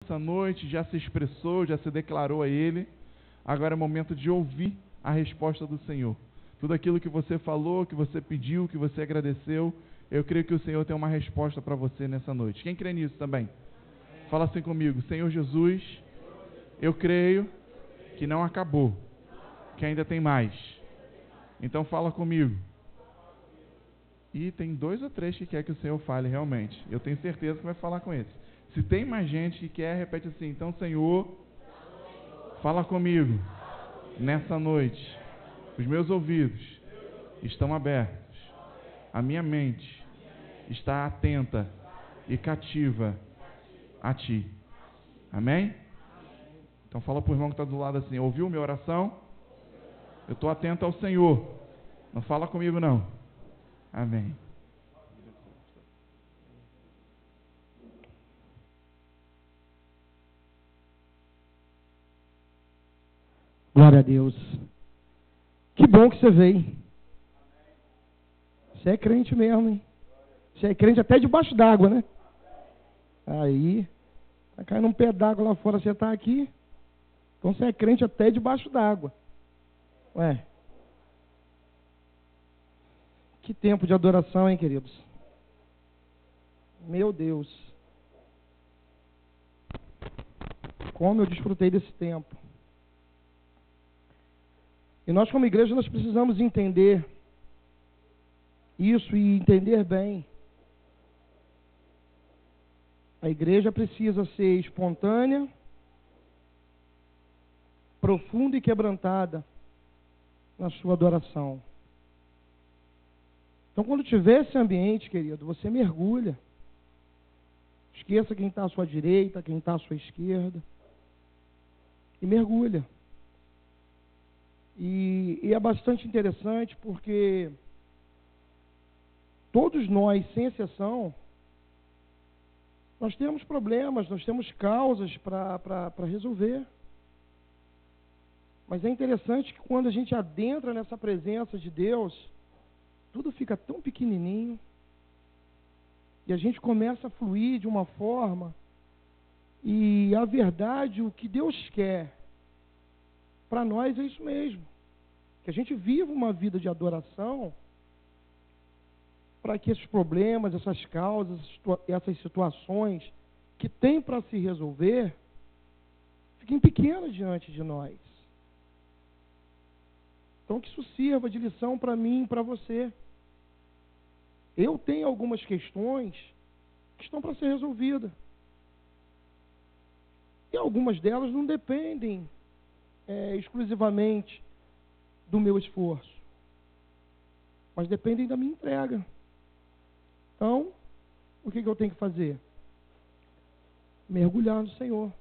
essa noite, já se expressou, já se declarou a Ele. Agora é o momento de ouvir a resposta do Senhor. Tudo aquilo que você falou, que você pediu, que você agradeceu, eu creio que o Senhor tem uma resposta para você nessa noite. Quem crê nisso também? Fala assim comigo: Senhor Jesus, eu creio que não acabou, que ainda tem mais. Então fala comigo. E tem 2 ou 3 que quer que o Senhor fale realmente. Eu tenho certeza que vai falar com eles. Se tem mais gente que quer, repete assim: então, Senhor, fala comigo nessa noite. Os meus ouvidos estão abertos. A minha mente está atenta e cativa a Ti. Amém? Então fala para o irmão que está do lado assim: ouviu minha oração? Eu estou atento ao Senhor. Não fala comigo não. Amém. Glória a Deus. Que bom que você veio. Você é crente mesmo, hein? Você é crente até debaixo d'água, né? Aí, tá caindo um pé d'água lá fora, você tá aqui. Então você é crente até debaixo d'água. Ué. Que tempo de adoração, hein, queridos? Meu Deus. Como eu desfrutei desse tempo. E nós, como igreja, nós precisamos entender isso e entender bem. A igreja precisa ser espontânea, profunda e quebrantada na sua adoração. Então, quando tiver esse ambiente, querido, você mergulha. Esqueça quem está à sua direita, quem está à sua esquerda. E mergulha. E é bastante interessante porque todos nós, sem exceção, nós temos problemas, nós temos causas para resolver. Mas é interessante que quando a gente adentra nessa presença de Deus, tudo fica tão pequenininho e a gente começa a fluir de uma forma, e a verdade, o que Deus quer para nós é isso mesmo, que a gente viva uma vida de adoração, para que esses problemas, essas causas, essas situações que tem para se resolver, fiquem pequenas diante de nós. Então que isso sirva de lição para mim e para você. Eu tenho algumas questões que estão para ser resolvidas. E algumas delas não dependem exclusivamente do meu esforço, mas dependem da minha entrega. Então, o que eu tenho que fazer? Mergulhar no Senhor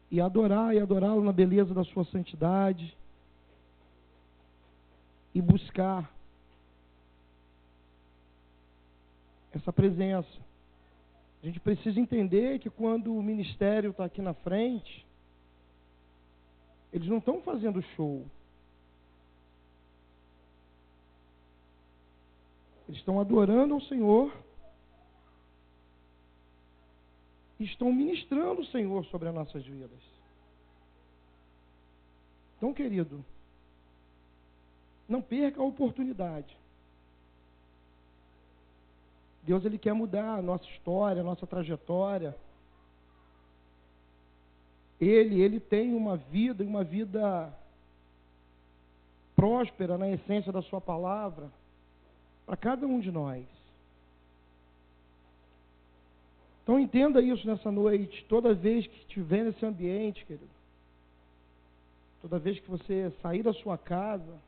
e adorá-lo na beleza da sua santidade e buscar essa presença. A gente precisa entender que quando o ministério está aqui na frente, eles não estão fazendo show. Eles estão adorando ao Senhor e estão ministrando o Senhor sobre as nossas vidas. Então, querido, não perca a oportunidade. Deus, Ele quer mudar a nossa história, a nossa trajetória. Ele tem uma vida próspera na essência da sua palavra para cada um de nós. Então entenda isso nessa noite. Toda vez que estiver nesse ambiente, querido, toda vez que você sair da sua casa,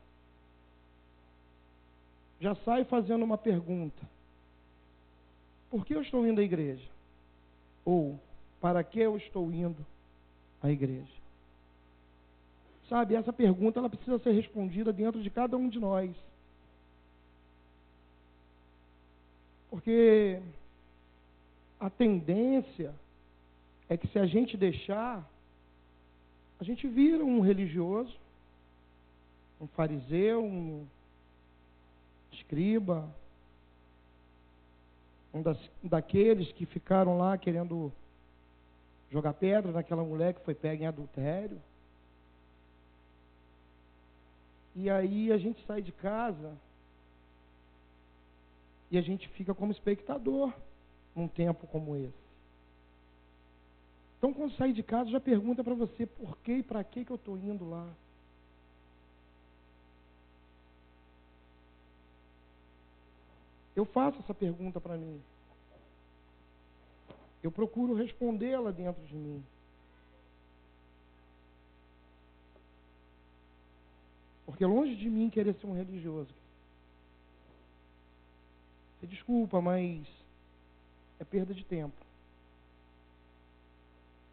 já sai fazendo uma pergunta: por que eu estou indo à igreja? Ou, para que eu estou indo à igreja? Sabe, essa pergunta ela precisa ser respondida dentro de cada um de nós. Porque a tendência é que se a gente deixar, a gente vira um religioso, um fariseu, um escriba, daqueles que ficaram lá querendo jogar pedra naquela mulher que foi pega em adultério. E aí a gente sai de casa e a gente fica como espectador num tempo como esse. Então, quando sair de casa, já pergunta para você por que e para que eu estou indo lá. Eu faço essa pergunta para mim. Eu procuro respondê-la dentro de mim. Porque longe de mim querer ser um religioso. Você desculpa, mas é perda de tempo.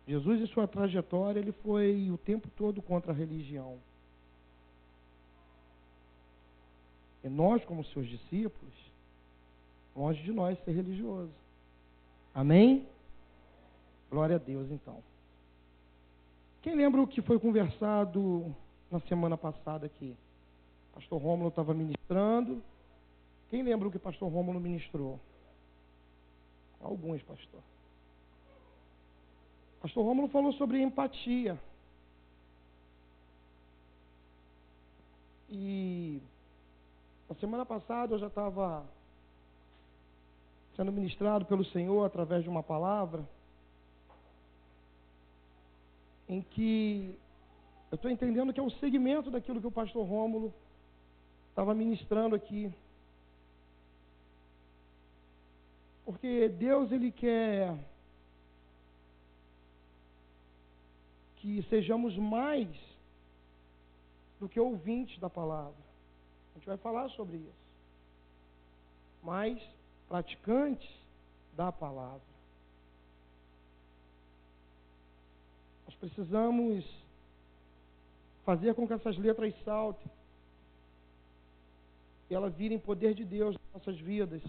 Jesus, em sua trajetória, ele foi o tempo todo contra a religião. E nós, como seus discípulos, longe de nós ser religioso. Amém? Glória a Deus, então. Quem lembra o que foi conversado na semana passada aqui? Pastor Rômulo estava ministrando. Quem lembra o que o pastor Rômulo ministrou? Alguns, pastor. Pastor Rômulo falou sobre empatia. E na semana passada eu já estava sendo ministrado pelo Senhor através de uma palavra em que eu estou entendendo que é o segmento daquilo que o pastor Rômulo estava ministrando aqui. Porque Deus, ele quer que sejamos mais do que ouvintes da palavra. A gente vai falar sobre isso. Mais praticantes da palavra. Nós precisamos fazer com que essas letras saltem e elas virem poder de Deus nas nossas vidas.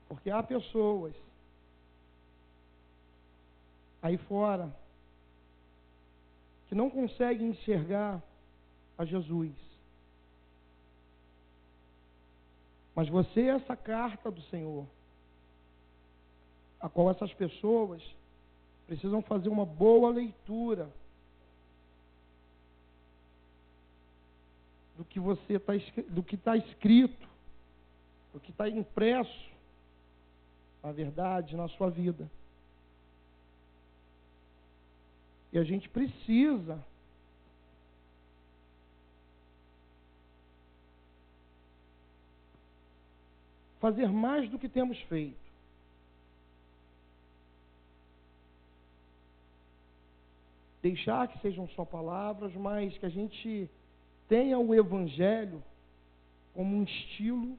Porque há pessoas aí fora que não conseguem enxergar a Jesus. Mas você é essa carta do Senhor, a qual essas pessoas precisam fazer uma boa leitura do que está escrito, do que está impresso, na verdade, na sua vida. E a gente precisa fazer mais do que temos feito. Deixar que sejam só palavras, mas que a gente tenha o Evangelho como um estilo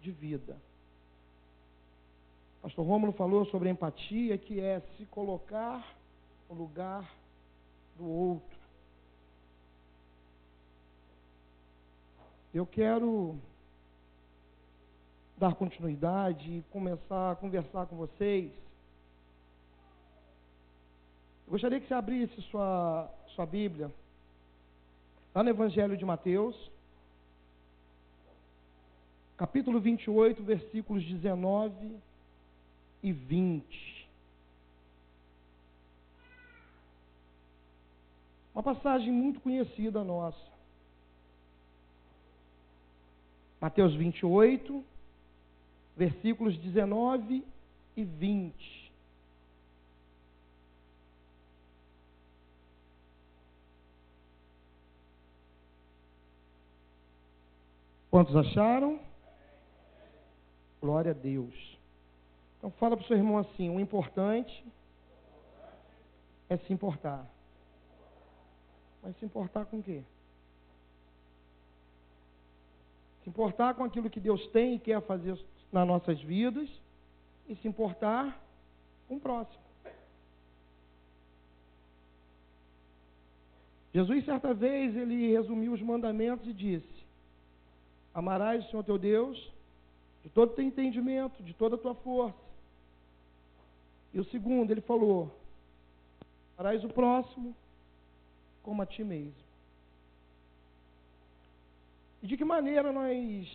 de vida. Pastor Rômulo falou sobre a empatia, que é se colocar no lugar do outro. Eu quero dar continuidade e começar a conversar com vocês. Eu gostaria que você abrisse sua Bíblia lá no Evangelho de Mateus, capítulo 28, versículos 19 e 20. Uma passagem muito conhecida nossa. Mateus 28, versículos 19 e 20. Quantos acharam? Glória a Deus. Então fala para o seu irmão assim: o importante é se importar. Mas se importar com o quê? Se importar com aquilo que Deus tem e quer fazer nas nossas vidas, e se importar com o próximo. Jesus, certa vez, ele resumiu os mandamentos e disse: amarás o Senhor teu Deus de todo o teu entendimento, de toda a tua força. E o segundo, ele falou: amarás o próximo como a ti mesmo. E de que maneira nós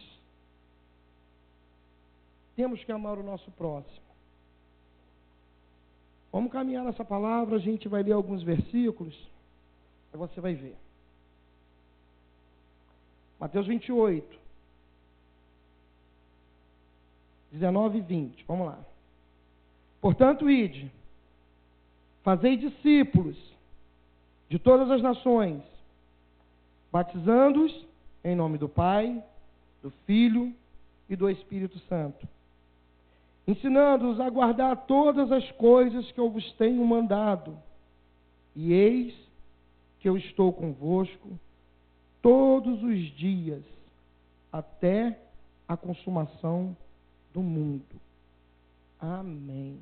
temos que amar o nosso próximo? Vamos caminhar nessa palavra, a gente vai ler alguns versículos, aí você vai ver. Mateus 28, 19 e 20, vamos lá. Portanto, ide, fazei discípulos de todas as nações, batizando-os em nome do Pai, do Filho e do Espírito Santo, ensinando-os a guardar todas as coisas que eu vos tenho mandado. E eis que eu estou convosco todos os dias, até a consumação do mundo. Amém.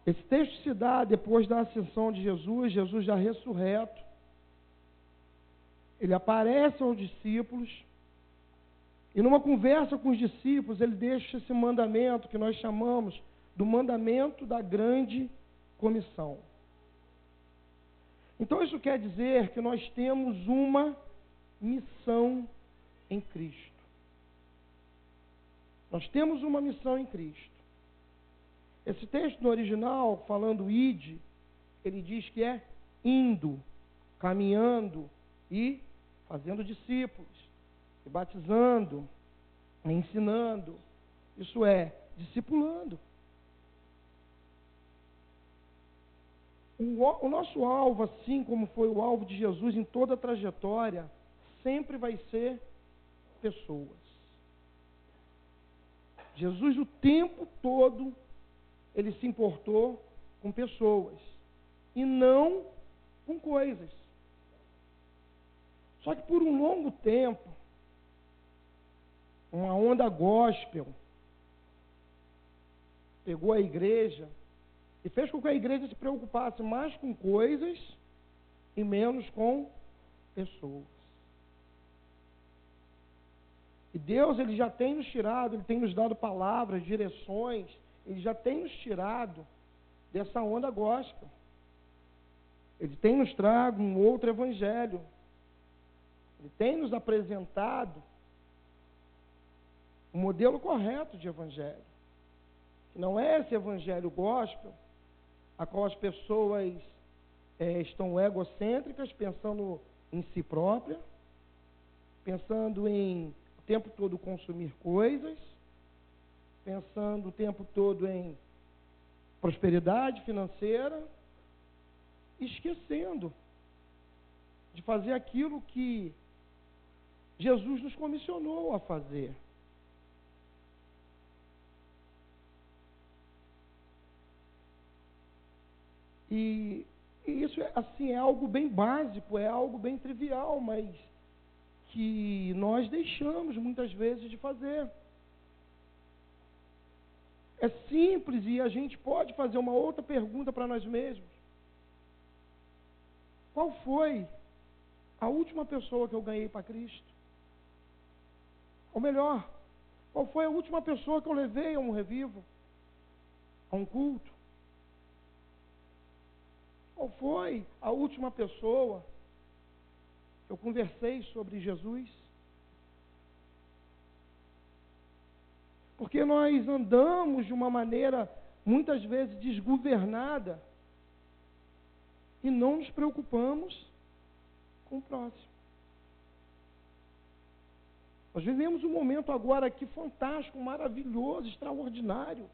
Esse texto se dá depois da ascensão de Jesus, Jesus já ressurreto. Ele aparece aos discípulos, e numa conversa com os discípulos, ele deixa esse mandamento que nós chamamos do mandamento da grande comissão. Então isso quer dizer que nós temos uma missão em Cristo. Nós temos uma missão em Cristo. Esse texto no original, falando ide, ele diz que é indo, caminhando e fazendo discípulos, e batizando, e ensinando, isso é, discipulando. O nosso alvo, assim como foi o alvo de Jesus em toda a trajetória, sempre vai ser pessoas. Jesus, o tempo todo, ele se importou com pessoas e não com coisas. Só que por um longo tempo, uma onda gospel pegou a igreja e fez com que a igreja se preocupasse mais com coisas e menos com pessoas. E Deus, ele já tem nos tirado, ele tem nos dado palavras, direções, ele já tem nos tirado dessa onda gospel. Ele tem nos trago um outro evangelho. Ele tem nos apresentado o modelo correto de evangelho. Que não é esse evangelho gospel, a qual as pessoas estão egocêntricas, pensando em si própria, pensando em o tempo todo consumir coisas, pensando o tempo todo em prosperidade financeira, esquecendo de fazer aquilo que Jesus nos comissionou a fazer. E isso assim, é algo bem básico, é algo bem trivial, mas que nós deixamos muitas vezes de fazer. É simples e a gente pode fazer uma outra pergunta para nós mesmos. Qual foi a última pessoa que eu ganhei para Cristo? Ou melhor, qual foi a última pessoa que eu levei a um revivo? A um culto? Qual foi a última pessoa que eu conversei sobre Jesus? Porque nós andamos de uma maneira, muitas vezes, desgovernada e não nos preocupamos com o próximo. Nós vivemos um momento agora aqui fantástico, maravilhoso, extraordinário.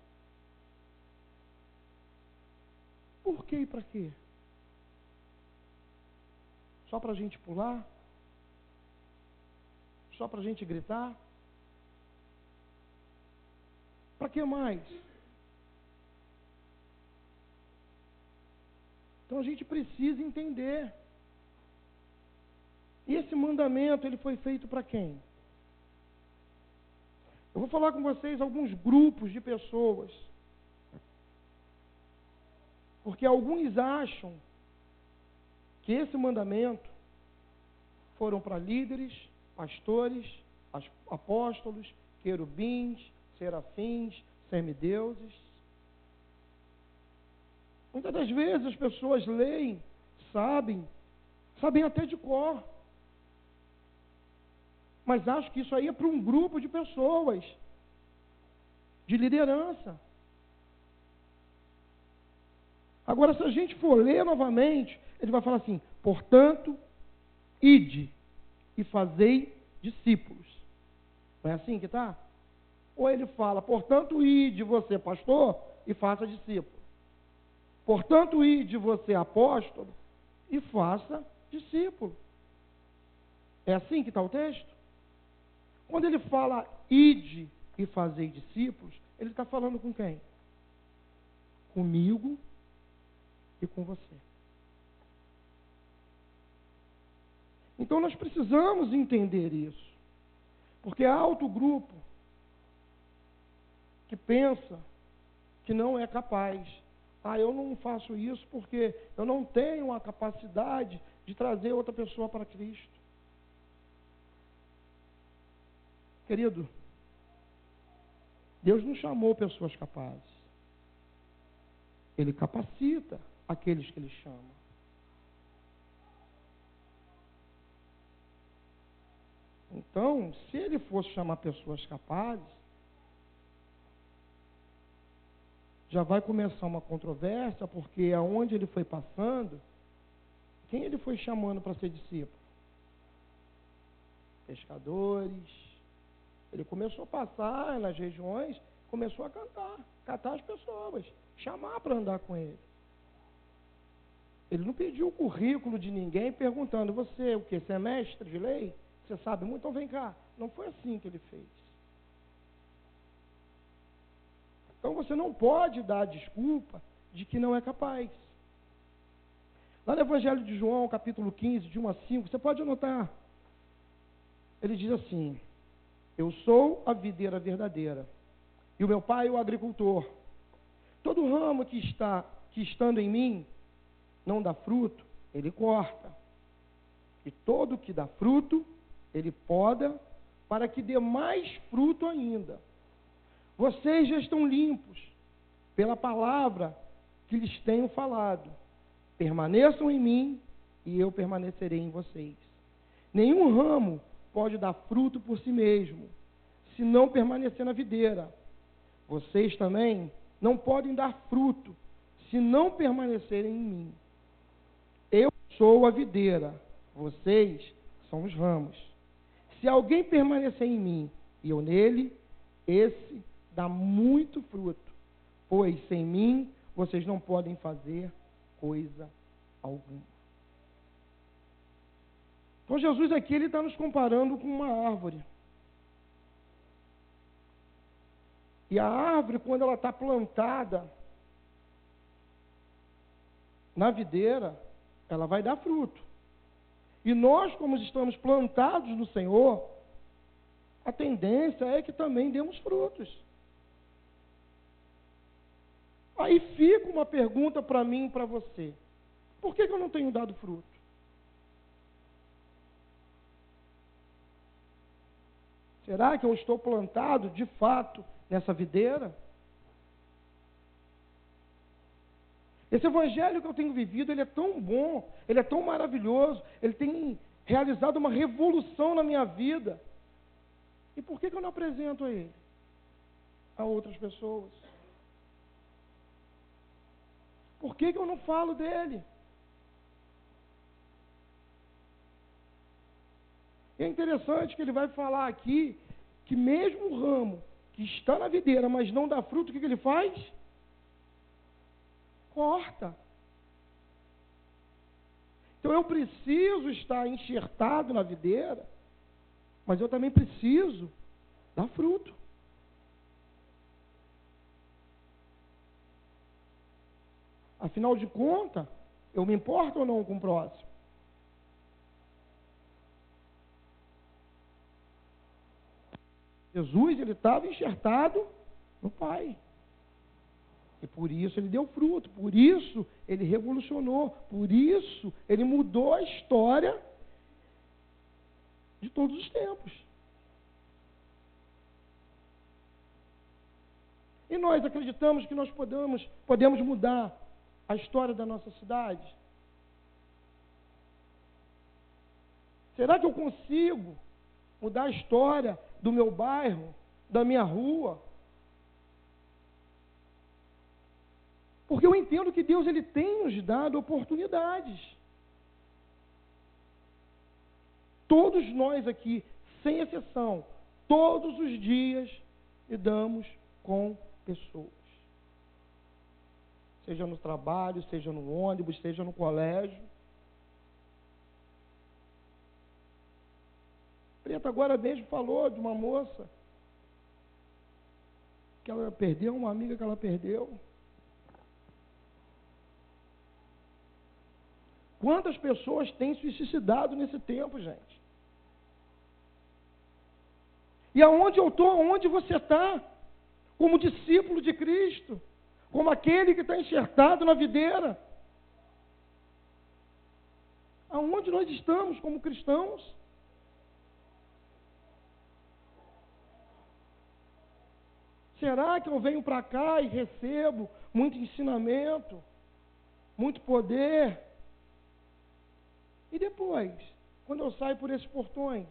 Por quê e para quê? Só para a gente pular? Só para a gente gritar? Para que mais? Então a gente precisa entender. E esse mandamento, ele foi feito para quem? Eu vou falar com vocês alguns grupos de pessoas. Porque alguns acham que esse mandamento foram para líderes, pastores, apóstolos, querubins, serafins, semideuses. Muitas das vezes as pessoas leem, sabem até de cor. Mas acho que isso aí é para um grupo de pessoas, de liderança. Agora, se a gente for ler novamente, ele vai falar assim: portanto, ide e fazei discípulos. Não é assim que está? Ou ele fala: portanto, ide você, pastor, e faça discípulo. Portanto, ide você, apóstolo, e faça discípulo. É assim que está o texto? Quando ele fala ide e fazei discípulos, ele está falando com quem? Comigo e com você. Então nós precisamos entender isso. Porque há outro grupo que pensa que não é capaz. Eu não faço isso porque eu não tenho a capacidade de trazer outra pessoa para Cristo. Querido, Deus não chamou pessoas capazes. Ele capacita aqueles que Ele chama. Então, se Ele fosse chamar pessoas capazes, já vai começar uma controvérsia, porque aonde Ele foi passando, quem Ele foi chamando para ser discípulo? Pescadores. Ele começou a passar nas regiões, começou a catar as pessoas, chamar para andar com Ele. Ele não pediu o currículo de ninguém perguntando: você, o quê? Você é mestre de lei? Você sabe muito? Então vem cá. Não foi assim que Ele fez. Então você não pode dar a desculpa de que não é capaz. Lá no Evangelho de João, capítulo 15, de 1 a 5, você pode anotar. Ele diz assim: eu sou a videira verdadeira, e o meu pai é o agricultor. Todo ramo que estando em mim não dá fruto, ele corta. E todo que dá fruto, ele poda, para que dê mais fruto ainda. Vocês já estão limpos pela palavra que lhes tenho falado. Permaneçam em mim e eu permanecerei em vocês. Nenhum ramo pode dar fruto por si mesmo, se não permanecer na videira. Vocês também não podem dar fruto, se não permanecerem em mim. Eu sou a videira, vocês são os ramos. Se alguém permanecer em mim e eu nele, esse dá muito fruto, pois sem mim vocês não podem fazer coisa alguma. Então Jesus aqui ele está nos comparando com uma árvore. E a árvore, quando ela está plantada na videira, ela vai dar fruto. E nós, como estamos plantados no Senhor, a tendência é que também demos frutos. Aí fica uma pergunta para mim e para você: por que eu não tenho dado fruto? Será que eu estou plantado, de fato, nessa videira? Esse evangelho que eu tenho vivido, ele é tão bom, ele é tão maravilhoso, ele tem realizado uma revolução na minha vida. E por que eu não apresento ele a outras pessoas? Por que eu não falo dele? É interessante que ele vai falar aqui que mesmo o ramo que está na videira, mas não dá fruto, o que ele faz? Corta. Então eu preciso estar enxertado na videira, mas eu também preciso dar fruto. Afinal de contas, eu me importo ou não com o próximo? Jesus, ele estava enxertado no Pai. E por isso ele deu fruto, por isso ele revolucionou, por isso ele mudou a história de todos os tempos. E nós acreditamos que nós podemos mudar a história da nossa cidade? Será que eu consigo mudar a história do meu bairro, da minha rua? Porque eu entendo que Deus ele tem nos dado oportunidades. Todos nós aqui, sem exceção, todos os dias lidamos com pessoas. Seja no trabalho, seja no ônibus, seja no colégio. Preta agora mesmo falou de uma moça que ela perdeu, uma amiga que ela perdeu. Quantas pessoas têm se suicidado nesse tempo, gente? E aonde eu estou, aonde você está, como discípulo de Cristo, como aquele que está enxertado na videira, aonde nós estamos como cristãos? Será que eu venho para cá e recebo muito ensinamento, muito poder? E depois, quando eu saio por esses portões?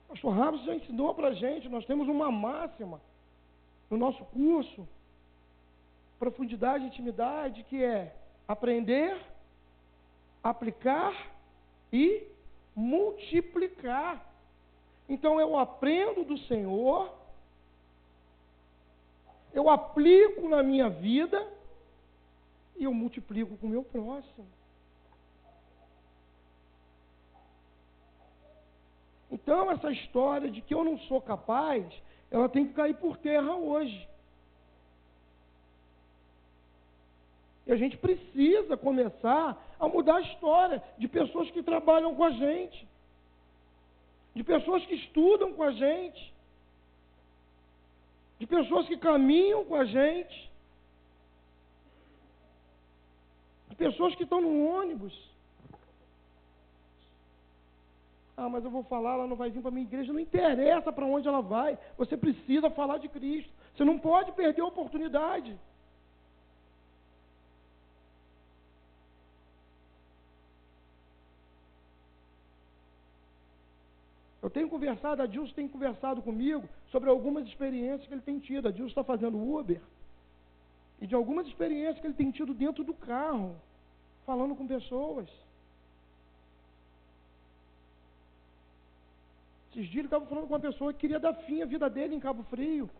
O pastor Rabos já ensinou para a gente, nós temos uma máxima no nosso curso, profundidade e intimidade, que é aprender, aplicar e multiplicar. Então eu aprendo do Senhor, eu aplico na minha vida e eu multiplico com o meu próximo. Então essa história de que eu não sou capaz, ela tem que cair por terra hoje. E a gente precisa começar a mudar a história de pessoas que trabalham com a gente, de pessoas que estudam com a gente, de pessoas que caminham com a gente, de pessoas que estão no ônibus. Ah, mas eu vou falar, ela não vai vir para a minha igreja. Não interessa para onde ela vai. Você precisa falar de Cristo. Você não pode perder a oportunidade. Eu tenho conversado, a Dilson tem conversado comigo sobre algumas experiências que ele tem tido. A Dilson está fazendo Uber. E de algumas experiências que ele tem tido dentro do carro, falando com pessoas. Esses dias ele estava falando com uma pessoa que queria dar fim à vida dele em Cabo Frio.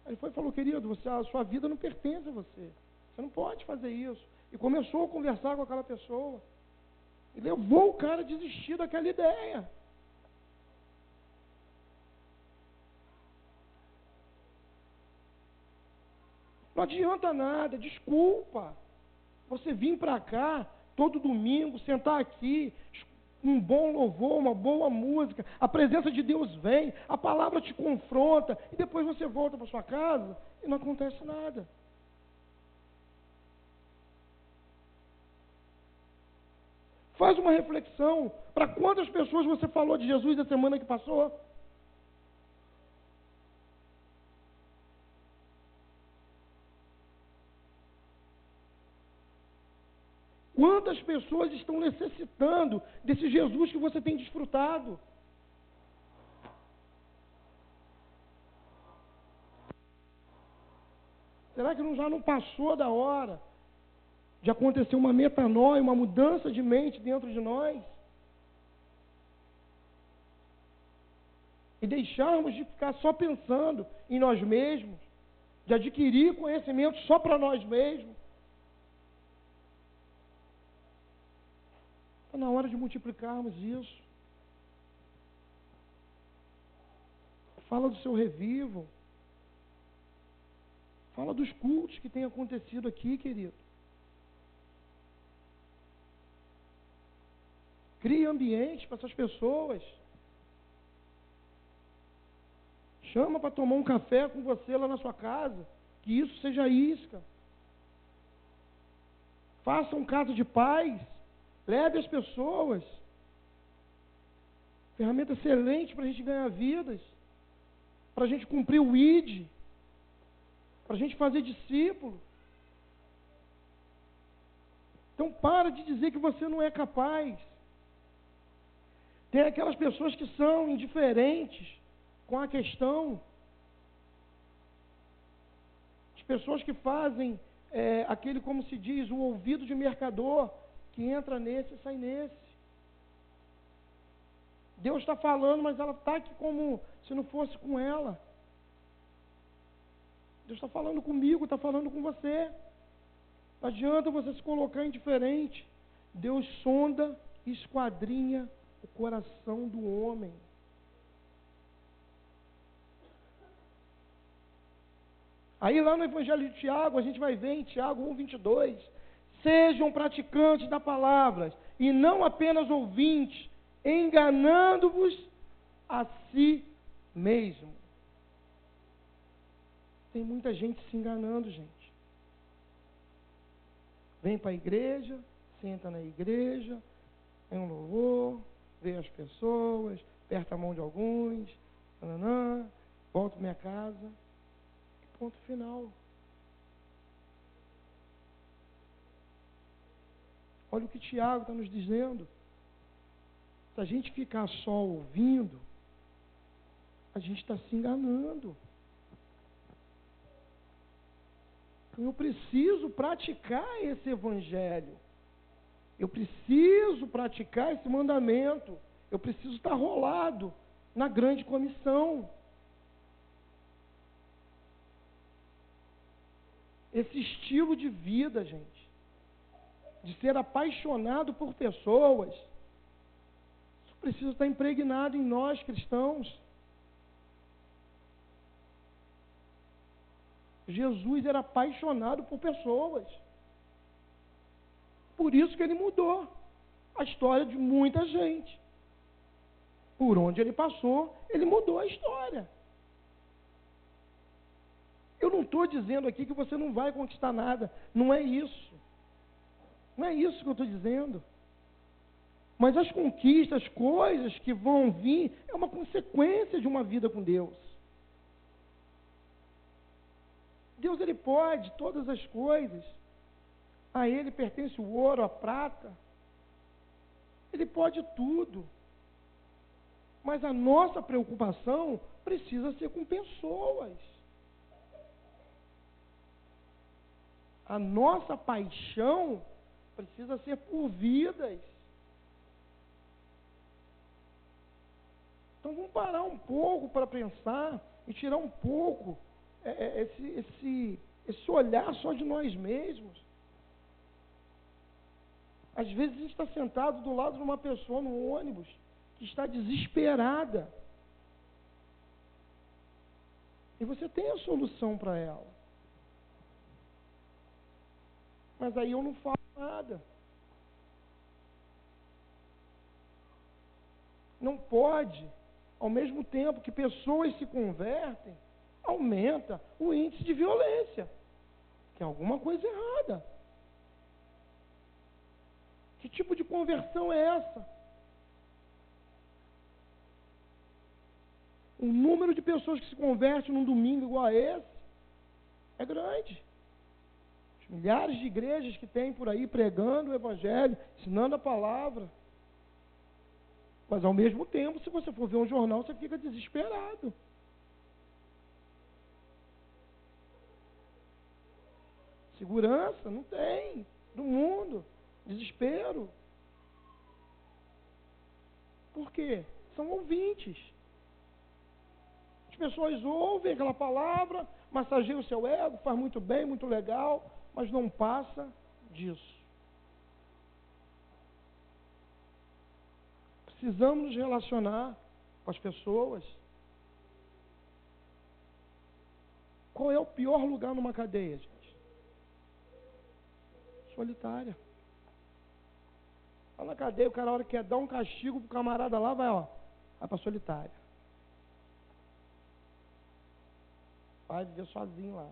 Aí ele falou, querido, a sua vida não pertence a você. Você não pode fazer isso. E começou a conversar com aquela pessoa. E levou o cara a desistir daquela ideia. Não adianta nada, desculpa. Você vir para cá todo domingo, sentar aqui, um bom louvor, uma boa música, a presença de Deus vem, a palavra te confronta, e depois você volta para sua casa e não acontece nada. Faz uma reflexão. Para quantas pessoas você falou de Jesus a semana que passou? Quantas pessoas estão necessitando desse Jesus que você tem desfrutado? Será que já não passou da hora de acontecer uma metanoia, uma mudança de mente dentro de nós? E deixarmos de ficar só pensando em nós mesmos, de adquirir conhecimento só para nós mesmos. Está na hora de multiplicarmos isso. Fala do seu revival. Fala dos cultos que têm acontecido aqui, querido. Crie ambiente para essas pessoas. Chama para tomar um café com você lá na sua casa. Que isso seja isca. Faça um caso de paz. Leve as pessoas. Ferramenta excelente para a gente ganhar vidas. Para a gente cumprir o ID. Para a gente fazer discípulo. Então para de dizer que você não é capaz. Tem aquelas pessoas que são indiferentes com a questão. As pessoas que fazem aquele, como se diz, o ouvido de mercador, que entra nesse e sai nesse. Deus está falando, mas ela está aqui como se não fosse com ela. Deus está falando comigo, está falando com você. Não adianta você se colocar indiferente. Deus sonda e esquadrinha o coração do homem. Aí lá no Evangelho de Tiago, a gente vai ver em Tiago 1:22, sejam praticantes da palavra e não apenas ouvintes, enganando-vos a si mesmo. Tem muita gente se enganando, gente. Vem para a igreja, senta na igreja, é um louvor, vê as pessoas, aperta a mão de alguns, volto para minha casa, e ponto final. Olha o que Tiago está nos dizendo. Se a gente ficar só ouvindo, a gente está se enganando. Eu preciso praticar esse evangelho. Eu preciso praticar esse mandamento. Eu preciso estar rolado na grande comissão. Esse estilo de vida, gente, de ser apaixonado por pessoas, isso precisa estar impregnado em nós, cristãos. Jesus era apaixonado por pessoas. Por isso que ele mudou a história de muita gente. Por onde ele passou, ele mudou a história. Eu não estou dizendo aqui que você não vai conquistar nada. Não é isso. Não é isso que eu estou dizendo. Mas as conquistas, as coisas que vão vir, é uma consequência de uma vida com Deus. Deus, ele pode todas as coisas. A ele pertence o ouro, a prata. Ele pode tudo. Mas a nossa preocupação precisa ser com pessoas. A nossa paixão precisa ser por vidas. Então vamos parar um pouco para pensar e tirar um pouco esse olhar só de nós mesmos. Às vezes a gente está sentado do lado de uma pessoa no ônibus que está desesperada. E você tem a solução para ela. Mas aí eu não falo nada. Não pode, ao mesmo tempo que pessoas se convertem, aumenta o índice de violência. Tem alguma coisa errada. Que tipo de conversão é essa? O número de pessoas que se convertem num domingo igual a esse é grande. Os milhares de igrejas que tem por aí pregando o evangelho, ensinando a palavra. Mas ao mesmo tempo, se você for ver um jornal, você fica desesperado. Segurança? Não tem. Do mundo. Desespero. Por quê? São ouvintes. As pessoas ouvem aquela palavra, massageiam o seu ego, faz muito bem, muito legal, mas não passa disso. Precisamos nos relacionar com as pessoas. Qual é o pior lugar numa cadeia, gente? Solitária. Lá na cadeia, o cara, a hora que quer dar um castigo pro camarada lá, vai pra solitária. Vai viver sozinho lá.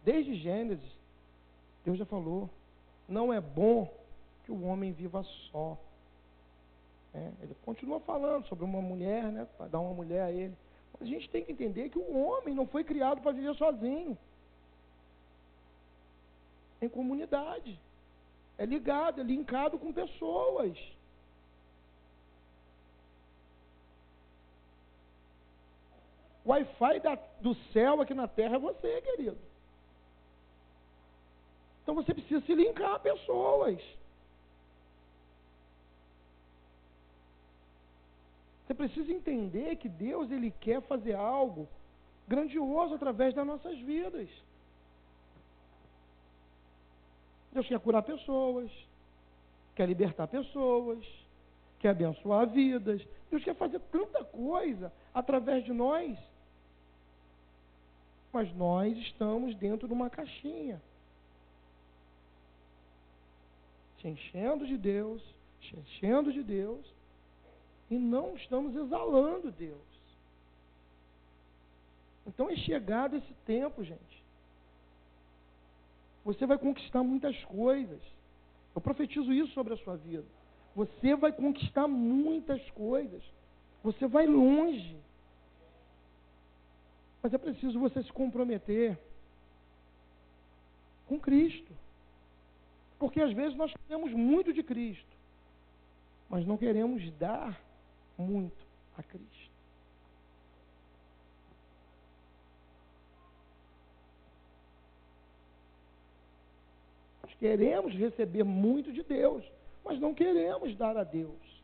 Desde Gênesis, Deus já falou, não é bom que o homem viva só. Ele continua falando sobre uma mulher, para dar uma mulher a ele. Mas a gente tem que entender que o homem não foi criado para viver sozinho. Em comunidade. é ligado, é linkado com pessoas. O Wi-Fi do céu aqui na terra é você, querido. Então você precisa se linkar a pessoas. Você precisa entender que Deus, Ele quer fazer algo grandioso através das nossas vidas. Deus quer curar pessoas, quer libertar pessoas, quer abençoar vidas. Deus quer fazer tanta coisa através de nós. Mas nós estamos dentro de uma caixinha. Se enchendo de Deus, se enchendo de Deus, e não estamos exalando Deus. Então é chegado esse tempo, gente. Você vai conquistar muitas coisas. Eu profetizo isso sobre a sua vida. Você vai conquistar muitas coisas. Você vai longe. Mas é preciso você se comprometer com Cristo. Porque às vezes nós queremos muito de Cristo, mas não queremos dar muito a Cristo. Nós queremos receber muito de Deus, mas não queremos dar a Deus.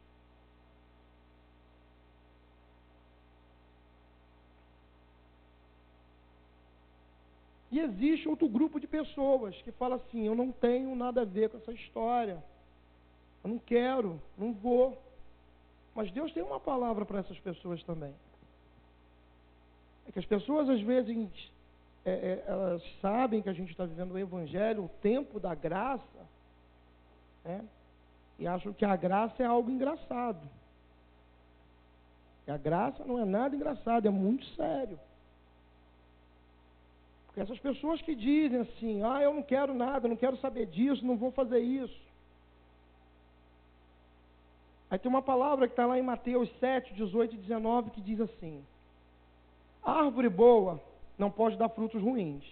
E existe outro grupo de pessoas que fala assim: eu não tenho nada a ver com essa história, eu não quero, não vou. Mas Deus tem uma palavra para essas pessoas também. É que as pessoas às vezes elas sabem que a gente está vivendo o Evangelho, o tempo da graça, né? E acham que a graça é algo engraçado. E a graça não é nada engraçado, é muito sério. Porque essas pessoas que dizem assim: eu não quero nada, eu não quero saber disso, não vou fazer isso. Aí tem uma palavra que está lá em Mateus 7, 18 e 19, que diz assim: a árvore boa não pode dar frutos ruins,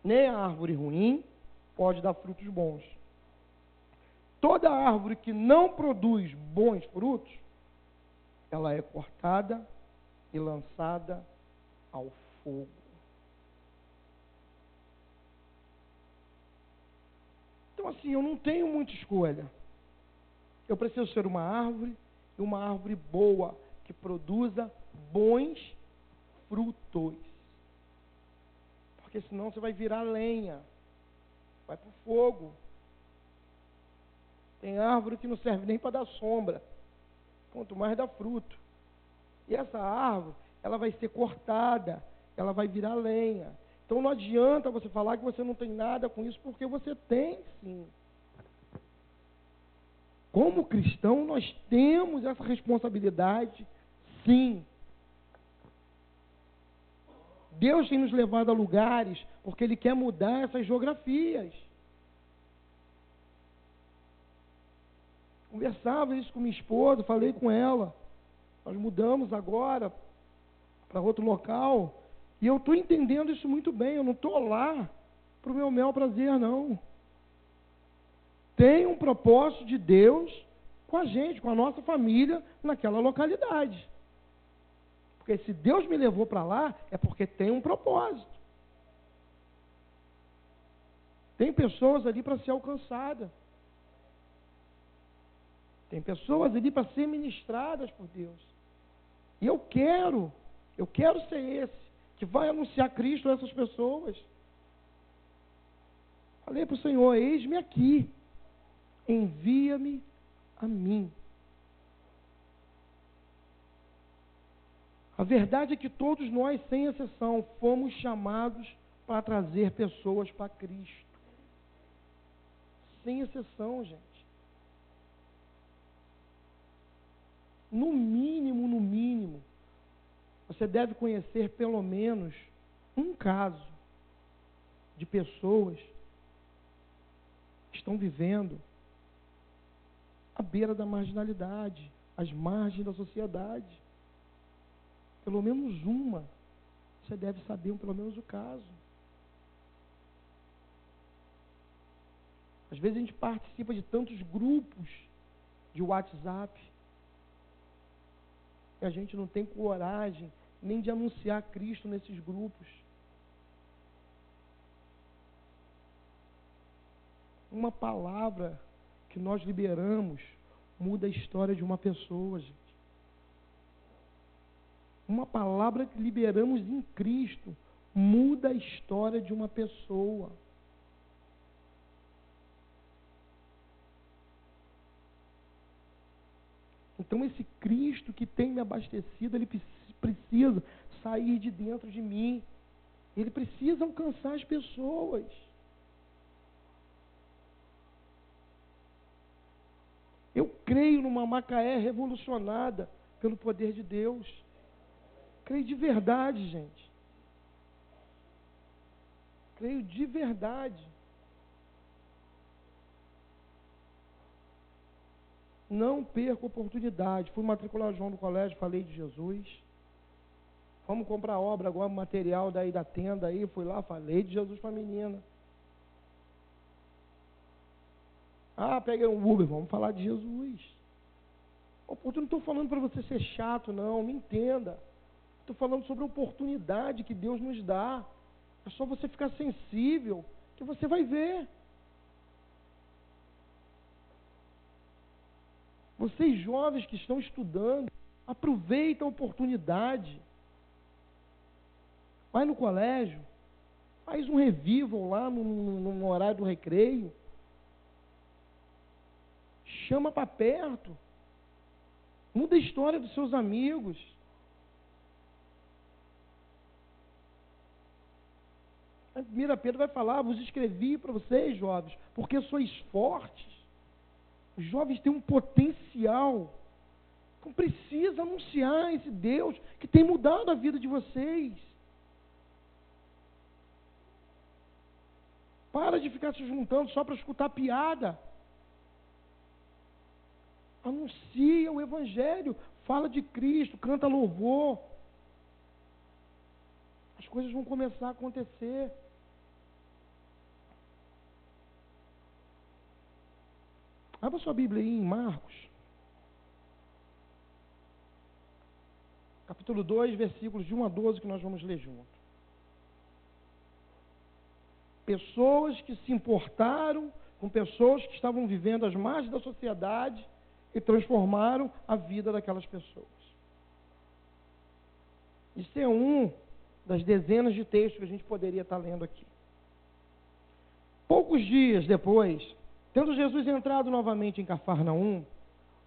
nem a árvore ruim pode dar frutos bons. Toda árvore que não produz bons frutos, ela é cortada e lançada ao fogo. Então assim, eu não tenho muita escolha. Eu preciso ser uma árvore boa, que produza bons frutos. Porque senão você vai virar lenha, vai para o fogo. Tem árvore que não serve nem para dar sombra, quanto mais dar fruto. E essa árvore, ela vai ser cortada, ela vai virar lenha. Então não adianta você falar que você não tem nada com isso, porque você tem sim. Como cristão, nós temos essa responsabilidade, sim. Deus tem nos levado a lugares porque Ele quer mudar essas geografias. Conversava isso com minha esposa, falei com ela. Nós mudamos agora para outro local e eu estou entendendo isso muito bem. Eu não estou lá para o meu mel prazer, não. Tem um propósito de Deus com a gente, com a nossa família, naquela localidade. Porque se Deus me levou para lá, é porque tem um propósito. Tem pessoas ali para ser alcançadas. Tem pessoas ali para ser ministradas por Deus. E eu quero ser esse, que vai anunciar Cristo a essas pessoas. Falei para o Senhor: eis-me aqui. Envia-me a mim. A verdade é que todos nós, sem exceção, fomos chamados para trazer pessoas para Cristo. Sem exceção, gente. No mínimo, você deve conhecer pelo menos um caso de pessoas que estão vivendo à beira da marginalidade, às margens da sociedade. Pelo menos uma, você deve saber pelo menos o caso. Às vezes a gente participa de tantos grupos de WhatsApp e a gente não tem coragem nem de anunciar Cristo nesses grupos. Uma palavra que nós liberamos muda a história de uma pessoa, gente. Uma palavra que liberamos em Cristo muda a história de uma pessoa. Então esse Cristo que tem me abastecido, ele precisa sair de dentro de mim. Ele precisa alcançar as pessoas. Eu creio numa Macaé revolucionada pelo poder de Deus. Creio de verdade, gente. Creio de verdade. Não perca a oportunidade. Fui matricular João no colégio, falei de Jesus. Vamos comprar obra agora, material daí da tenda aí. Fui lá, falei de Jesus para a menina. Ah, peguei um Uber, vamos falar de Jesus. Eu não estou falando para você ser chato, não, me entenda. Estou falando sobre a oportunidade que Deus nos dá. É só você ficar sensível, que você vai ver. Vocês jovens que estão estudando, aproveitem a oportunidade. Vai no colégio, faz um revival lá no horário do recreio. Chama para perto. Muda a história dos seus amigos. A 1 Pedro vai falar, vos escrevi para vocês, jovens, porque sois fortes. Os jovens têm um potencial. Então precisa anunciar esse Deus que tem mudado a vida de vocês. Para de ficar se juntando só para escutar piada. Anuncia o Evangelho, fala de Cristo, canta louvor. As coisas vão começar a acontecer. Abra sua Bíblia aí em Marcos, capítulo 2, versículos de 1 a 12, que nós vamos ler junto. Pessoas que se importaram com pessoas que estavam vivendo às margens da sociedade e transformaram a vida daquelas pessoas. Isso é um das dezenas de textos que a gente poderia estar lendo aqui. Poucos dias depois, tendo Jesus entrado novamente em Cafarnaum,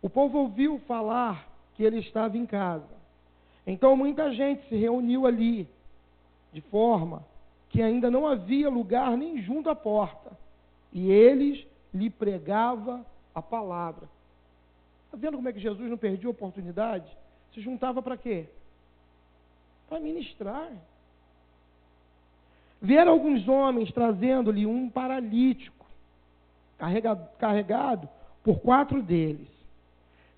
o povo ouviu falar que ele estava em casa. Então muita gente se reuniu ali, de forma que ainda não havia lugar nem junto à porta, e eles lhe pregava a palavra. Está vendo como é que Jesus não perdia a oportunidade? Se juntava para quê? Para ministrar. Vieram alguns homens trazendo-lhe um paralítico, carregado por 4 deles.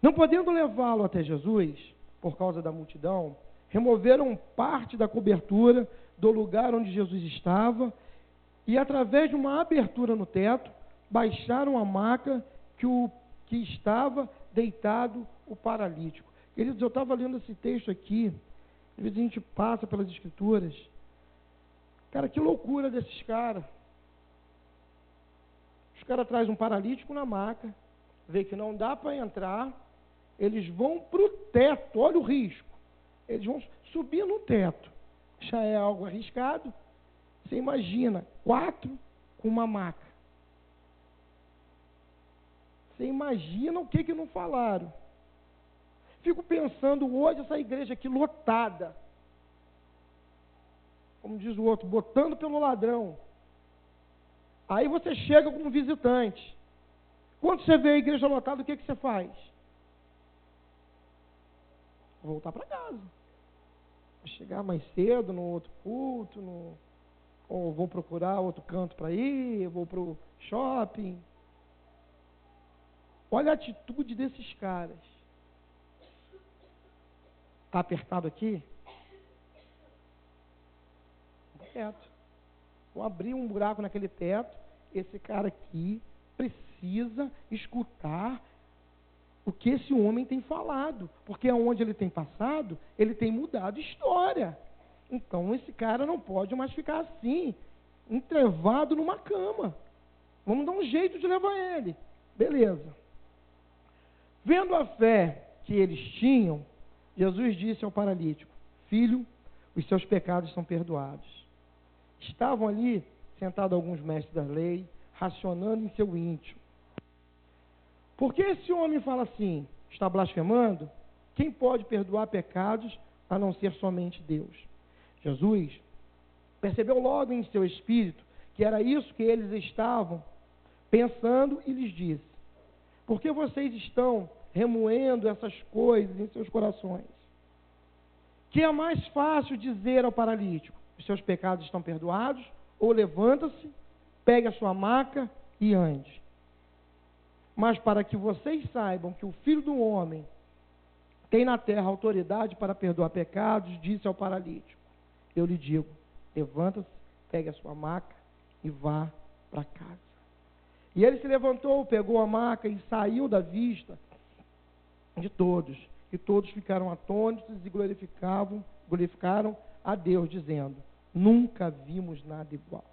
Não podendo levá-lo até Jesus, por causa da multidão, removeram parte da cobertura do lugar onde Jesus estava e, através de uma abertura no teto, baixaram a maca que estava deitado o paralítico. Queridos, eu estava lendo esse texto aqui, às vezes a gente passa pelas escrituras. Cara, que loucura desses caras. Os caras trazem um paralítico na maca, vê que não dá para entrar, eles vão para o teto, olha o risco. Eles vão subir no teto. Já é algo arriscado. Você imagina, 4 com uma maca. Você imagina o que não falaram. Fico pensando hoje essa igreja aqui lotada. Como diz o outro, botando pelo ladrão. Aí você chega como visitante. Quando você vê a igreja lotada, o que você faz? Voltar para casa. Vou chegar mais cedo no outro culto, ou vou procurar outro canto para ir, vou para o shopping. Olha a atitude desses caras. Está apertado aqui? Teto. Vou abrir um buraco naquele teto. Esse cara aqui precisa escutar o que esse homem tem falado, porque aonde ele tem passado, ele tem mudado história. Então esse cara não pode mais ficar assim, entrevado numa cama. Vamos dar um jeito de levar ele. Beleza. Vendo a fé que eles tinham, Jesus disse ao paralítico: filho, os seus pecados são perdoados. Estavam ali sentados alguns mestres da lei, racionando em seu íntimo. Por que esse homem fala assim? Está blasfemando? Quem pode perdoar pecados a não ser somente Deus? Jesus percebeu logo em seu espírito que era isso que eles estavam pensando e lhes disse: por que vocês estão remoendo essas coisas em seus corações? Que é mais fácil dizer ao paralítico: os seus pecados estão perdoados, ou levanta-se, pegue a sua maca e ande. Mas para que vocês saibam que o Filho do Homem tem na terra autoridade para perdoar pecados, disse ao paralítico: eu lhe digo, levanta-se, pegue a sua maca e vá para casa. E ele se levantou, pegou a maca e saiu da vista de todos. E todos ficaram atônitos e glorificaram a Deus, dizendo: nunca vimos nada igual.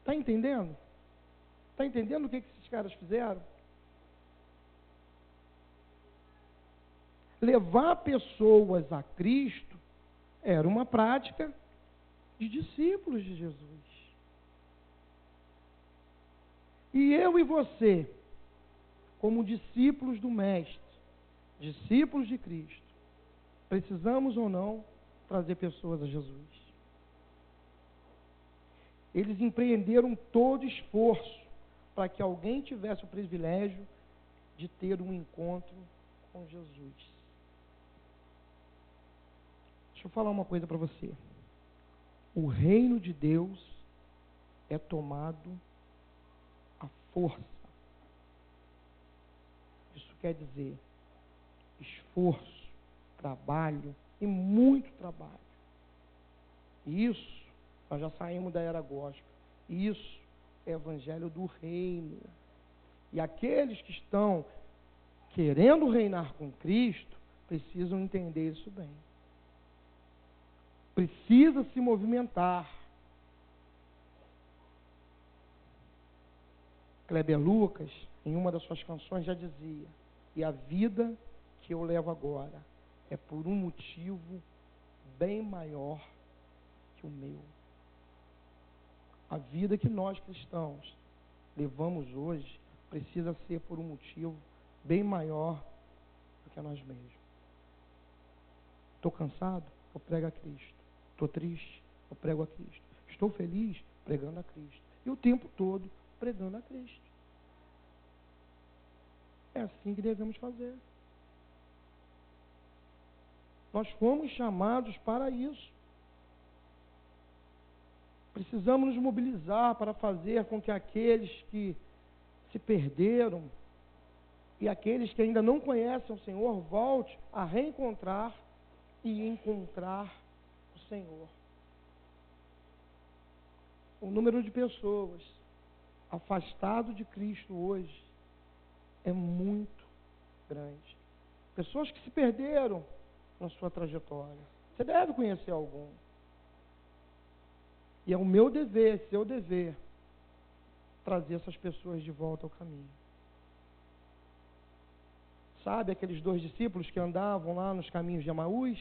Está entendendo? Está entendendo o que esses caras fizeram? Levar pessoas a Cristo era uma prática de discípulos de Jesus. E eu e você, como discípulos do Mestre, discípulos de Cristo, precisamos ou não trazer pessoas a Jesus. Eles empreenderam todo esforço para que alguém tivesse o privilégio de ter um encontro com Jesus. Deixa eu falar uma coisa para você. O reino de Deus é tomado à força. Isso quer dizer esforço, trabalho e muito trabalho. Isso, nós já saímos da era gospel. Isso é evangelho do reino. E aqueles que estão querendo reinar com Cristo precisam entender isso bem. Precisa se movimentar. Kleber Lucas, em uma das suas canções, já dizia: e a vida que eu levo agora é por um motivo bem maior que o meu. A vida que nós cristãos levamos hoje precisa ser por um motivo bem maior do que nós mesmos. Estou cansado? Eu prego a Cristo. Estou triste? Eu prego a Cristo. Estou feliz? Pregando a Cristo. E o tempo todo pregando a Cristo. É assim que devemos fazer. Nós fomos chamados para isso. Precisamos nos mobilizar para fazer com que aqueles que se perderam e aqueles que ainda não conhecem o Senhor volte a reencontrar e encontrar o Senhor. O número de pessoas afastadas de Cristo hoje é muito grande. Pessoas que se perderam na sua trajetória. Você deve conhecer algum. E é o meu dever, seu dever, trazer essas pessoas de volta ao caminho. Sabe aqueles 2 discípulos que andavam lá nos caminhos de Emaús?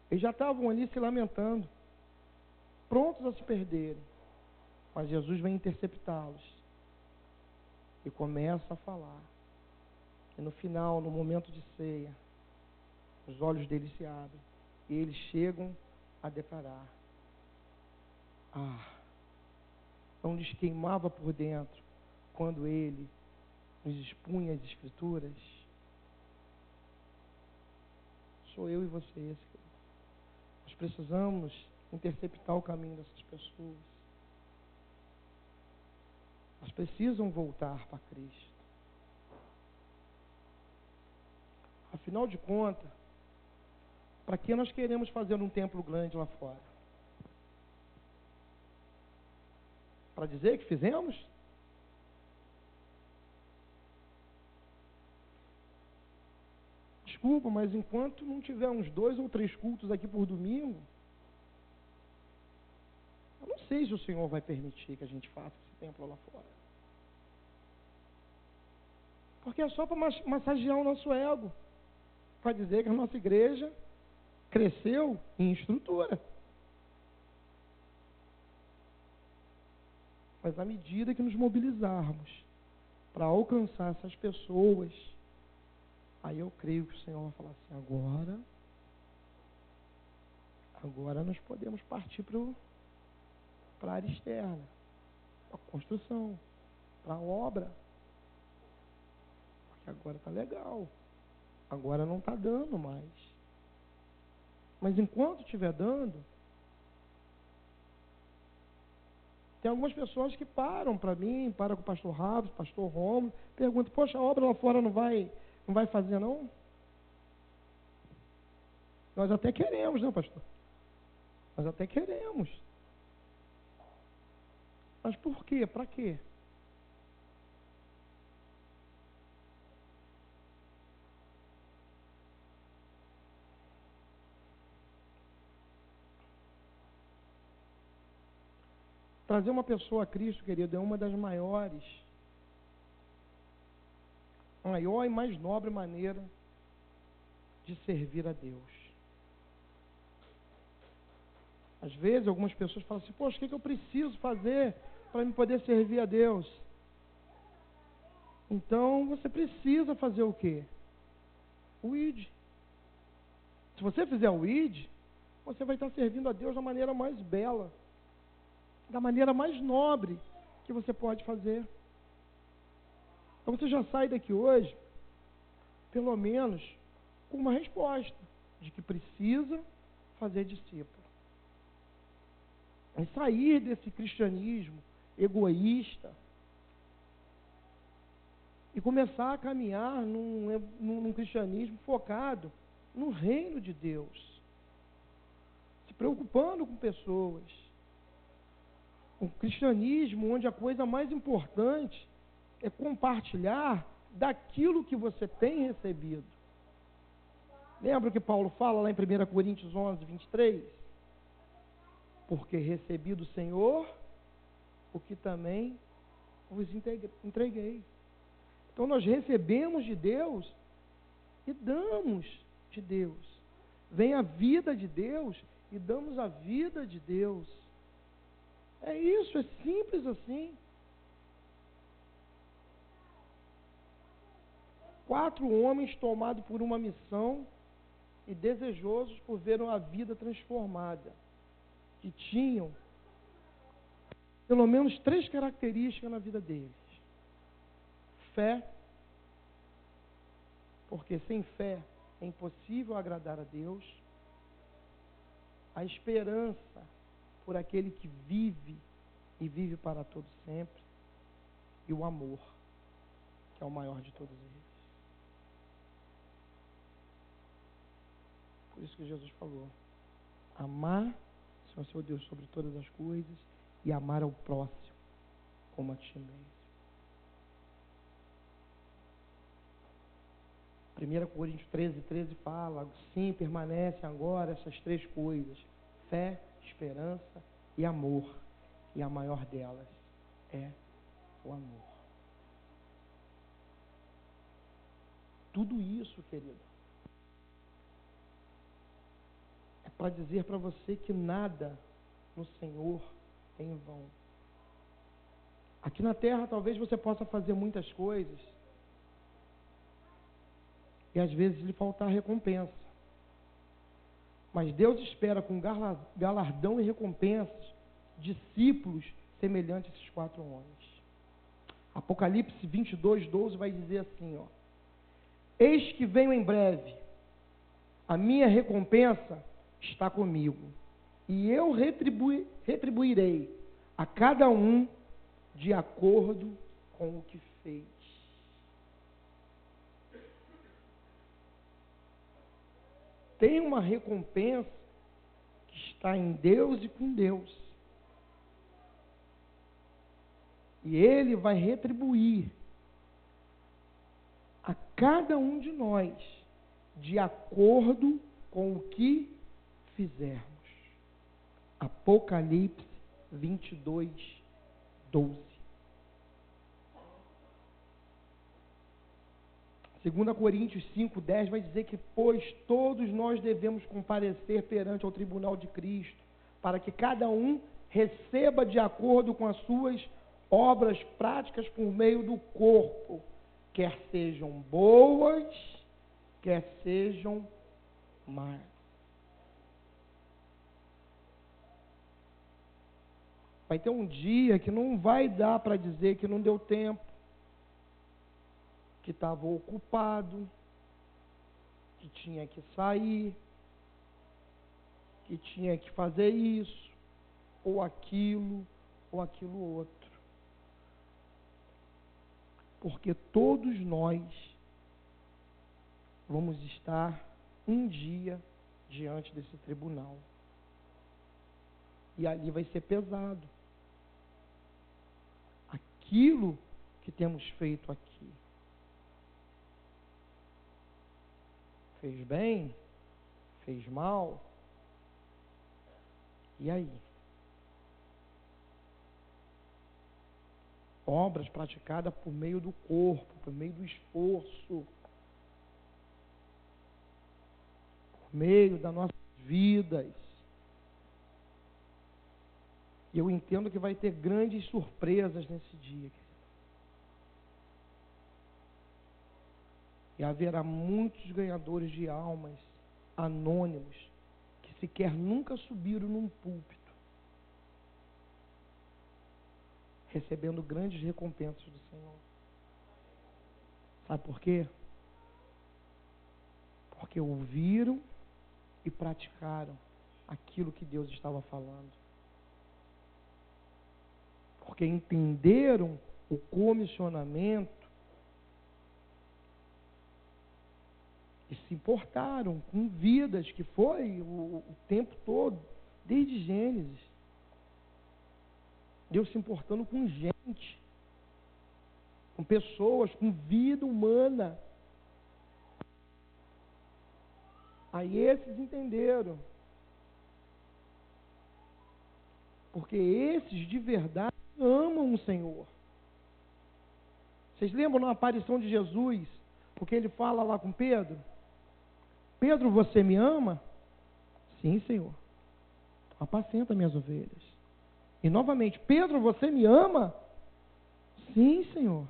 Eles já estavam ali se lamentando, prontos a se perderem. Mas Jesus vem interceptá-los e começa a falar. E no final, no momento de ceia, os olhos deles se abrem e eles chegam a declarar: não lhes queimava por dentro quando ele nos expunha as Escrituras? Sou eu e você, querido. Nós precisamos interceptar o caminho dessas pessoas. Elas precisam voltar para Cristo. Afinal de contas, para que nós queremos fazer um templo grande lá fora? Para dizer que fizemos? Desculpa, mas enquanto não tiver uns 2 ou 3 cultos aqui por domingo, eu não sei se o Senhor vai permitir que a gente faça esse templo lá fora. Porque é só para massagear o nosso ego, para dizer que a nossa igreja cresceu em estrutura. Mas à medida que nos mobilizarmos para alcançar essas pessoas, aí eu creio que o Senhor vai falar assim, agora nós podemos partir para a área externa, para a construção, para a obra. Porque agora está legal, agora não está dando mais. Mas enquanto estiver dando, tem algumas pessoas que param para mim, param com o pastor Raves, pastor Romulo, perguntam, poxa, a obra lá fora não vai fazer não? Nós até queremos, né, pastor? Nós até queremos. Mas por quê? Para quê? Trazer uma pessoa a Cristo, querido, é uma das maior e mais nobre maneira de servir a Deus. Às vezes, algumas pessoas falam assim, poxa, o que eu preciso fazer para me poder servir a Deus? Então, você precisa fazer o quê? O ID. Se você fizer o ID, você vai estar servindo a Deus da maneira mais bela, da maneira mais nobre que você pode fazer. Então você já sai daqui hoje, pelo menos, com uma resposta de que precisa fazer discípulo. É sair desse cristianismo egoísta e começar a caminhar num cristianismo focado no reino de Deus, se preocupando com pessoas. Um cristianismo onde a coisa mais importante é compartilhar daquilo que você tem recebido. Lembra o que Paulo fala lá em 1 Coríntios 11, 23? Porque recebi do Senhor o que também vos entreguei. Então nós recebemos de Deus e damos de Deus. Vem a vida de Deus e damos a vida de Deus. É isso, é simples assim. 4 homens tomados por uma missão e desejosos por ver uma vida transformada, que tinham pelo menos 3 características na vida deles. Fé, porque sem fé é impossível agradar a Deus. A esperança por aquele que vive e vive para todo sempre. E o amor, que é o maior de todos eles. Por isso que Jesus falou, amar o Senhor Deus sobre todas as coisas e amar ao próximo como a ti mesmo. 1 Coríntios 13 fala, sim, permanecem agora essas 3 coisas, fé, esperança e amor. E a maior delas é o amor. Tudo isso, querido, é para dizer para você que nada no Senhor é em vão. Aqui na terra talvez você possa fazer muitas coisas e às vezes lhe faltar recompensa. Mas Deus espera com galardão e recompensas discípulos semelhantes a esses 4 homens. Apocalipse 22:12 vai dizer assim, ó: eis que venho em breve, a minha recompensa está comigo, e eu retribuirei a cada um de acordo com o que fez. Tem uma recompensa que está em Deus e com Deus. E Ele vai retribuir a cada um de nós de acordo com o que fizermos. Apocalipse 22, 12. 2 Coríntios 5, 10 vai dizer que, pois todos nós devemos comparecer perante ao tribunal de Cristo, para que cada um receba de acordo com as suas obras práticas por meio do corpo, quer sejam boas, quer sejam más. Vai ter um dia que não vai dar para dizer que não deu tempo, que estava ocupado, que tinha que sair, que tinha que fazer isso, ou aquilo outro. Porque todos nós vamos estar um dia diante desse tribunal. E ali vai ser pesado. Aquilo que temos feito aqui. Fez bem? Fez mal? E aí? Obras praticadas por meio do corpo, por meio do esforço, por meio das nossas vidas. E eu entendo que vai ter grandes surpresas nesse dia. E haverá muitos ganhadores de almas anônimos que sequer nunca subiram num púlpito, recebendo grandes recompensas do Senhor. Sabe por quê? Porque ouviram e praticaram aquilo que Deus estava falando. Porque entenderam o comissionamento e se importaram com vidas, que foi o tempo todo, desde Gênesis. Deus se importando com gente, com pessoas, com vida humana. Aí esses entenderam. Porque esses de verdade amam o Senhor. Vocês lembram na aparição de Jesus, porque ele fala lá com Pedro? Pedro, você me ama? Sim, Senhor. Apacenta minhas ovelhas. E novamente, Pedro, você me ama? Sim, Senhor.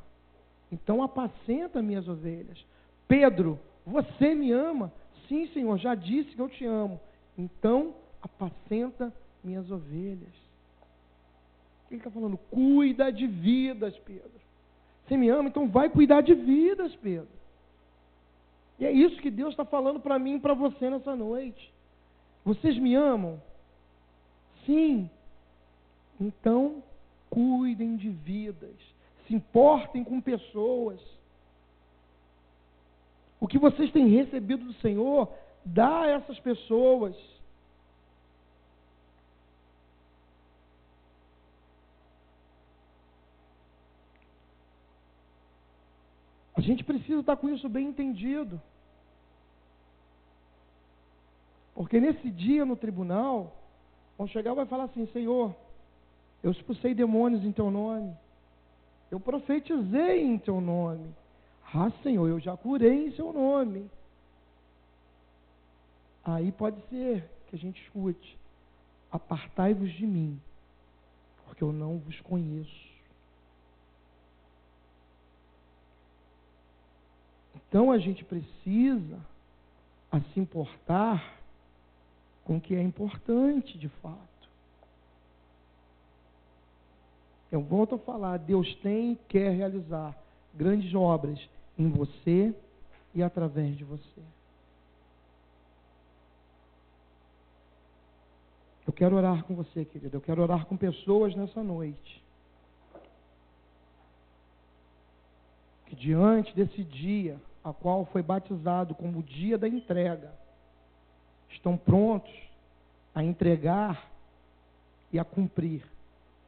Então apacenta minhas ovelhas. Pedro, você me ama? Sim, Senhor, já disse que eu te amo. Então apacenta minhas ovelhas. Ele está falando, cuida de vidas, Pedro. Você me ama, então vai cuidar de vidas, Pedro. E é isso que Deus está falando para mim e para você nessa noite. Vocês me amam? Sim. Então, cuidem de vidas. Se importem com pessoas. O que vocês têm recebido do Senhor, dá a essas pessoas. A gente precisa estar com isso bem entendido. Porque nesse dia no tribunal, vão chegar e vai falar assim, Senhor, eu expulsei demônios em teu nome. Eu profetizei em teu nome. Ah, Senhor, eu já curei em seu nome. Aí pode ser que a gente escute, apartai-vos de mim, porque eu não vos conheço. Então a gente precisa se importar com o que é importante de fato. Eu volto a falar, Deus tem e quer realizar grandes obras em você e através de você. Eu quero orar com você, querido. Eu quero orar com pessoas nessa noite. Que diante desse dia, a qual foi batizado como o dia da entrega, estão prontos a entregar e a cumprir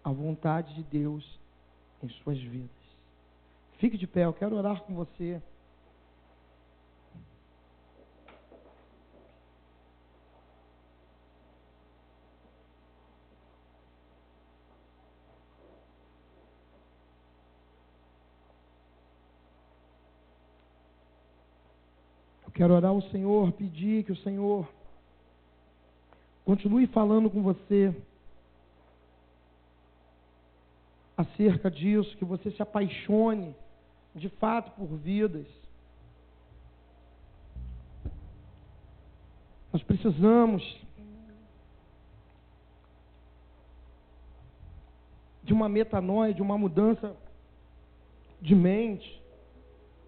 a vontade de Deus em suas vidas. Fique de pé, eu quero orar com você. Eu quero orar ao Senhor, pedir que o Senhor continue falando com você acerca disso, que você se apaixone de fato por vidas. Nós precisamos de uma metanoia, de uma mudança de mente,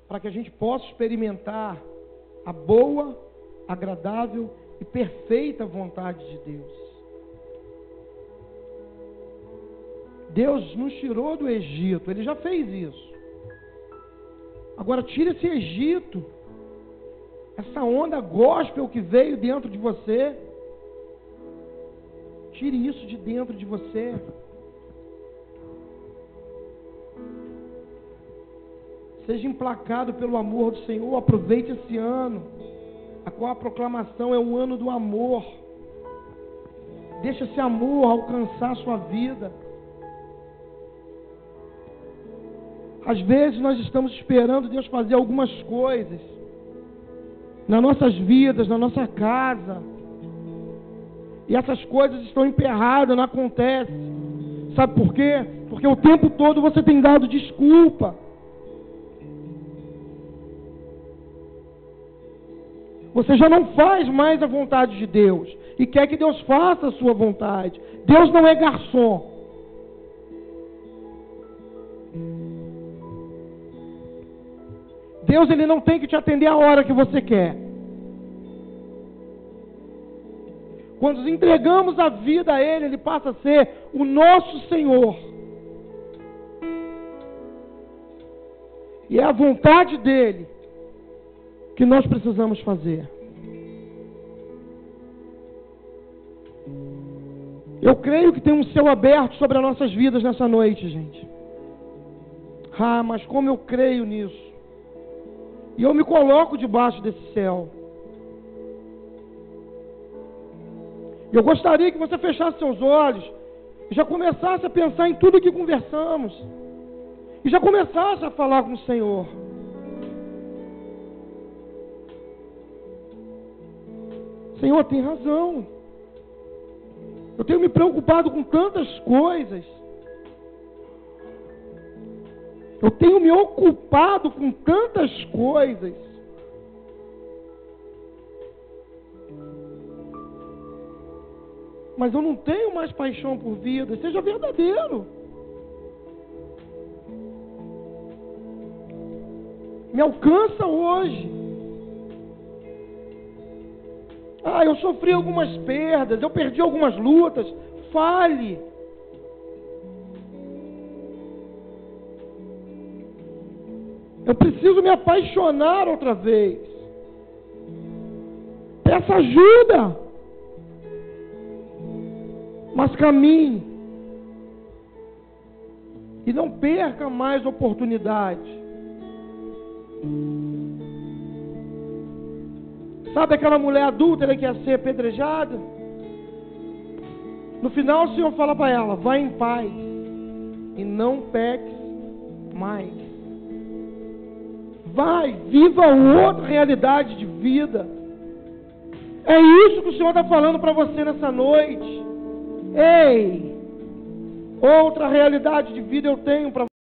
para que a gente possa experimentar a boa, agradável e perfeita vontade de Deus. Deus nos tirou do Egito, Ele já fez isso. Agora tira esse Egito, essa onda gospel que veio dentro de você, tire isso de dentro de você. Seja implacado pelo amor do Senhor. Aproveite esse ano, a qual a proclamação é o ano do amor. Deixa esse amor alcançar a sua vida. Às vezes nós estamos esperando Deus fazer algumas coisas nas nossas vidas, na nossa casa, e essas coisas estão emperradas, não acontece. Sabe por quê? Porque o tempo todo você tem dado desculpa. Você já não faz mais a vontade de Deus e quer que Deus faça a sua vontade. Deus não é garçom. Deus, Ele não tem que te atender a hora que você quer. Quando entregamos a vida a Ele, Ele passa a ser o nosso Senhor. E é a vontade dEle que nós precisamos fazer. Eu creio que tem um céu aberto sobre as nossas vidas nessa noite, gente. Ah, mas como eu creio nisso. E eu me coloco debaixo desse céu. Eu gostaria que você fechasse seus olhos e já começasse a pensar em tudo que conversamos. E já começasse a falar com o Senhor. Senhor, tem razão. Eu tenho me preocupado com tantas coisas. Eu tenho me ocupado com tantas coisas. Mas eu não tenho mais paixão por vida. Seja verdadeiro. Me alcança hoje. Ah, eu sofri algumas perdas, eu perdi algumas lutas. Fale. Eu preciso me apaixonar outra vez. Peça ajuda. Mas caminhe. E não perca mais oportunidade. Sabe aquela mulher adúltera que ia ser apedrejada? No final o Senhor fala para ela: vai em paz e não peques mais. Vai, viva outra realidade de vida. É isso que o Senhor está falando para você nessa noite. Ei, outra realidade de vida eu tenho para